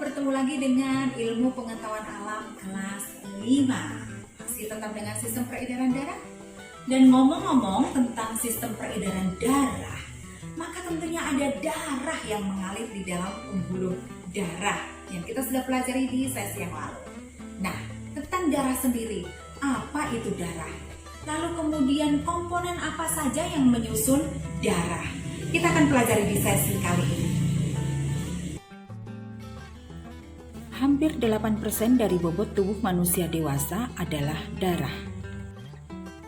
bertemu lagi dengan ilmu pengetahuan alam kelas 5. Masih tetap dengan sistem peredaran darah. Dan ngomong-ngomong tentang sistem peredaran darah, maka tentunya ada darah yang mengalir di dalam pembuluh darah yang kita sudah pelajari di sesi yang lalu. Nah, tentang darah sendiri, apa itu darah? Lalu kemudian komponen apa saja yang menyusun darah? Kita akan pelajari di sesi kali ini. Hampir 8% dari bobot tubuh manusia dewasa adalah darah.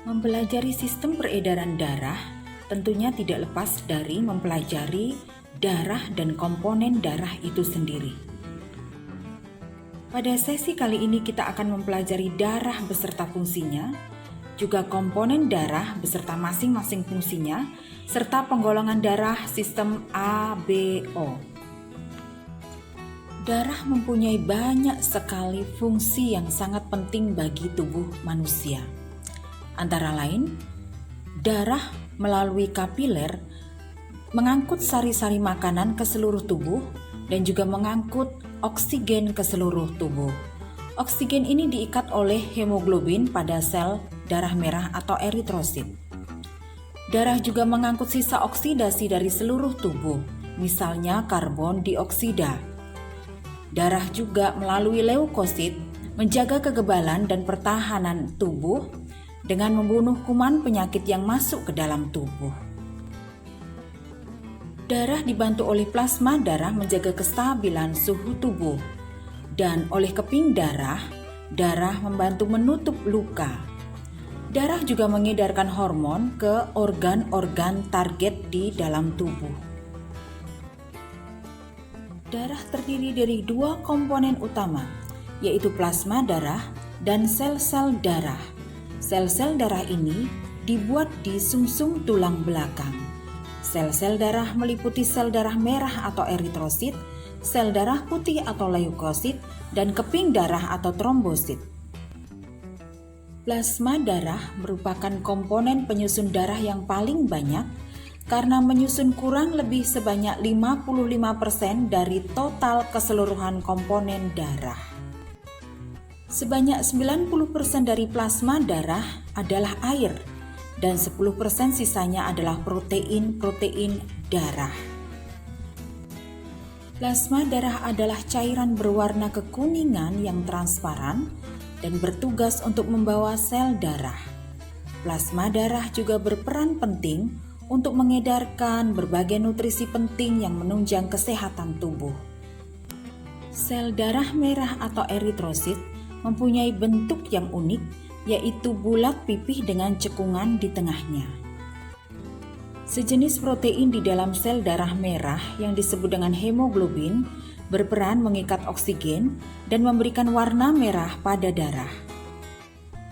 Mempelajari sistem peredaran darah tentunya tidak lepas dari mempelajari darah dan komponen darah itu sendiri. Pada sesi kali ini kita akan mempelajari darah beserta fungsinya, juga komponen darah beserta masing-masing fungsinya, serta penggolongan darah sistem ABO. Darah mempunyai banyak sekali fungsi yang sangat penting bagi tubuh manusia. Antara lain, darah melalui kapiler mengangkut sari-sari makanan ke seluruh tubuh dan juga mengangkut oksigen ke seluruh tubuh. Oksigen ini diikat oleh hemoglobin pada sel darah merah atau eritrosit. Darah juga mengangkut sisa oksidasi dari seluruh tubuh, misalnya karbon dioksida. Darah juga melalui leukosit menjaga kekebalan dan pertahanan tubuh dengan membunuh kuman penyakit yang masuk ke dalam tubuh. Darah dibantu oleh plasma darah menjaga kestabilan suhu tubuh, dan oleh keping darah, darah membantu menutup luka. Darah juga mengedarkan hormon ke organ-organ target di dalam tubuh. Darah terdiri dari dua komponen utama, yaitu plasma darah dan sel-sel darah. Sel-sel darah ini dibuat di sumsum tulang belakang. Sel-sel darah meliputi sel darah merah atau eritrosit, sel darah putih atau leukosit, dan keping darah atau trombosit. Plasma darah merupakan komponen penyusun darah yang paling banyak karena menyusun kurang lebih sebanyak 55% dari total keseluruhan komponen darah. Sebanyak 90% dari plasma darah adalah air dan 10% sisanya adalah protein darah. Plasma darah adalah cairan berwarna kekuningan yang transparan dan bertugas untuk membawa sel darah. Plasma darah juga berperan penting untuk mengedarkan berbagai nutrisi penting yang menunjang kesehatan tubuh. Sel darah merah atau eritrosit mempunyai bentuk yang unik, yaitu bulat pipih dengan cekungan di tengahnya. Sejenis protein di dalam sel darah merah yang disebut dengan hemoglobin berperan mengikat oksigen dan memberikan warna merah pada darah.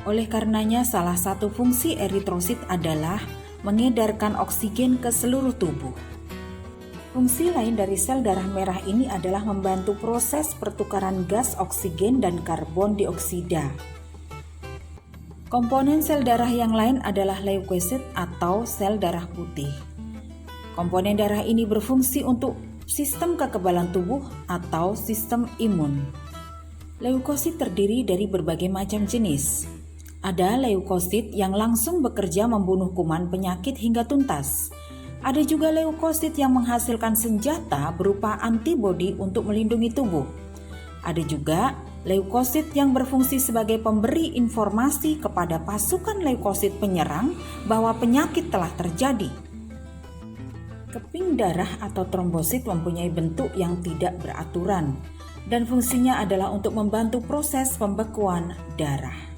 Oleh karenanya, salah satu fungsi eritrosit adalah mengedarkan oksigen ke seluruh tubuh. Fungsi lain dari sel darah merah ini adalah membantu proses pertukaran gas oksigen dan karbon dioksida. Komponen sel darah yang lain adalah leukosit atau sel darah putih. Komponen darah ini berfungsi untuk sistem kekebalan tubuh atau sistem imun. Leukosit terdiri dari berbagai macam jenis. Ada leukosit yang langsung bekerja membunuh kuman penyakit hingga tuntas. Ada juga leukosit yang menghasilkan senjata berupa antibodi untuk melindungi tubuh. Ada juga leukosit yang berfungsi sebagai pemberi informasi kepada pasukan leukosit penyerang bahwa penyakit telah terjadi. Keping darah atau trombosit mempunyai bentuk yang tidak beraturan dan fungsinya adalah untuk membantu proses pembekuan darah.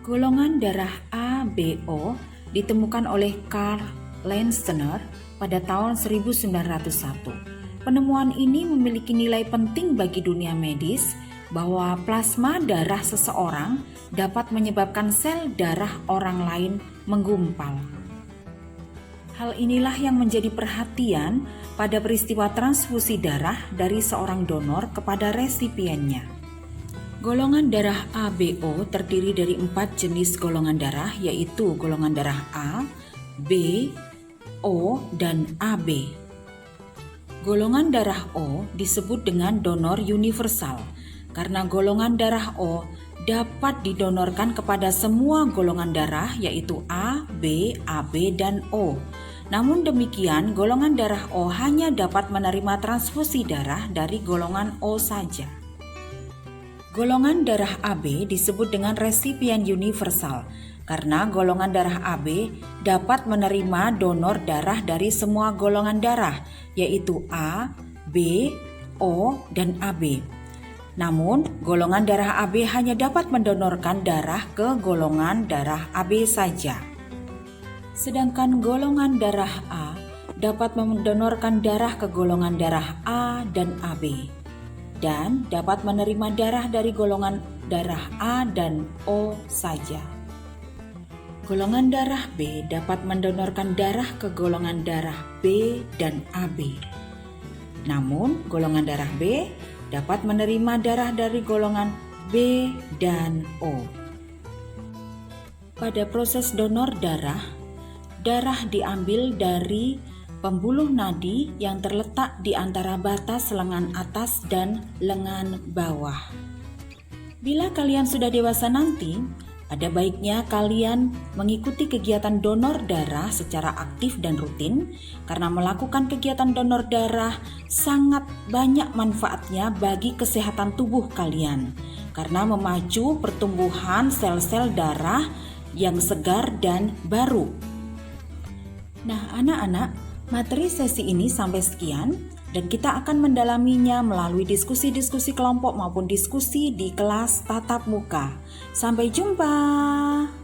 Golongan darah ABO ditemukan oleh Karl Landsteiner pada tahun 1901. Penemuan ini memiliki nilai penting bagi dunia medis bahwa plasma darah seseorang dapat menyebabkan sel darah orang lain menggumpal. Hal inilah yang menjadi perhatian pada peristiwa transfusi darah dari seorang donor kepada resipiennya. Golongan darah ABO terdiri dari 4 jenis golongan darah, yaitu golongan darah A, B, O, dan AB. Golongan darah O disebut dengan donor universal karena golongan darah O dapat didonorkan kepada semua golongan darah yaitu A, B, AB, dan O. Namun demikian, golongan darah O hanya dapat menerima transfusi darah dari golongan O saja. Golongan darah AB disebut dengan resipien universal karena golongan darah AB dapat menerima donor darah dari semua golongan darah yaitu A, B, O, dan AB. Namun, golongan darah AB hanya dapat mendonorkan darah ke golongan darah AB saja. Sedangkan golongan darah A dapat mendonorkan darah ke golongan darah A dan AB dan dapat menerima darah dari golongan darah A dan O saja. Golongan darah B dapat mendonorkan darah ke golongan darah B dan AB. Namun, golongan darah B dapat menerima darah dari golongan B dan O. Pada proses donor darah diambil dari pembuluh nadi yang terletak di antara batas lengan atas dan lengan bawah. Bila kalian sudah dewasa nanti, ada baiknya kalian mengikuti kegiatan donor darah secara aktif dan rutin karena melakukan kegiatan donor darah sangat banyak manfaatnya bagi kesehatan tubuh kalian karena memacu pertumbuhan sel-sel darah yang segar dan baru. Nah, anak-anak, materi sesi ini sampai sekian dan kita akan mendalaminya melalui diskusi-diskusi kelompok maupun diskusi di kelas tatap muka. Sampai jumpa.